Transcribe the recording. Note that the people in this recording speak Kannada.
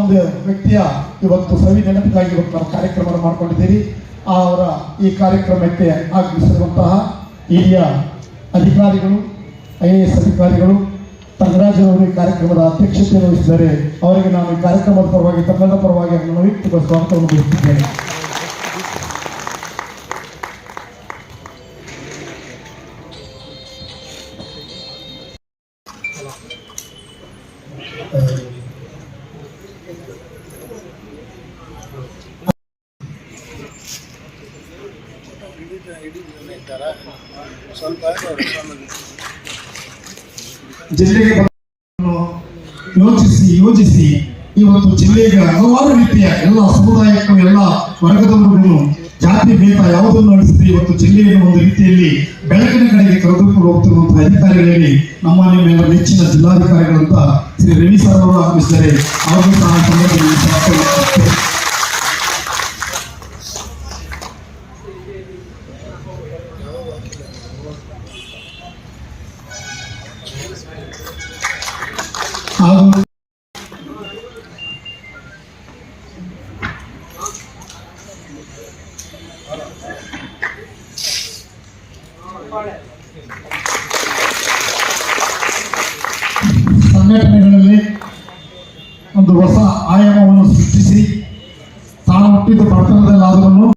ಒಂದು ವ್ಯಕ್ತಿಯ ಇವತ್ತು ಸವಿ ನೆನಪಿಗಾಗಿ ಇವತ್ತು ನಾವು ಕಾರ್ಯಕ್ರಮ ಮಾಡಿಕೊಂಡಿದ್ದೀರಿ. ಅವರ ಈ ಕಾರ್ಯಕ್ರಮಕ್ಕೆ ಆಗಮಿಸಿರುವಂತಹ ಹಿರಿಯ ಅಧಿಕಾರಿಗಳು, IAS ಅಧಿಕಾರಿಗಳು, ತಂಗರಾಜರವರು ಈ ಕಾರ್ಯಕ್ರಮದ ಅಧ್ಯಕ್ಷತೆಯನ್ನು ವಹಿಸಿದ್ದಾರೆ. ಅವರಿಗೆ ನಾನು ಈ ಕಾರ್ಯಕ್ರಮದ ಪರವಾಗಿ ತಮ್ಮೆಲ್ಲ ಪರವಾಗಿ ವೈಯಕ್ತಿಕ ಸ್ವಾಗತವನ್ನು ಬಯಸುತ್ತೇನೆ. ಜಿಲ್ಲೆಗೆ ಯೋಜಿಸಿ ಇವತ್ತು ಜಿಲ್ಲೆಗೆ ಹಲವಾರು ರೀತಿಯ ಎಲ್ಲ ಸಮುದಾಯಕ್ಕೂ ಎಲ್ಲ ವರ್ಗದವರಿಗೂ ಜಾತಿ ಭೇದ ಯಾವುದನ್ನು ಅಳಿಸದೆ ಇವತ್ತು ಜಿಲ್ಲೆಯನ್ನು ಒಂದು ರೀತಿಯಲ್ಲಿ ಬೆಳಕಿನ ಕಡೆಗೆ ಕರೆದುಕೊಂಡು ಹೋಗ್ತಿರುವಂತಹ ಅಧಿಕಾರಿಗಳಲ್ಲಿ ನಮ್ಮ ನಿಮ್ಮೆಲ್ಲ ನೆಚ್ಚಿನ ಜಿಲ್ಲಾಧಿಕಾರಿಗಳಂತ ಶ್ರೀ ರವಿ ಸರ್ ಅವರು ಆಗಮಿಸಿದ್ದಾರೆ. ಅವರಿಗೂ ಸಹ ಸಂದರ್ಭದಲ್ಲಿ ಹಾಗೂ ಸಂಘಟನೆಗಳಲ್ಲಿ ಒಂದು ಹೊಸ ಆಯಾಮವನ್ನು ಸೃಷ್ಟಿಸಿ ತಾನು ಹುಟ್ಟಿದ ಬಡತನದಲ್ಲಾದರೂ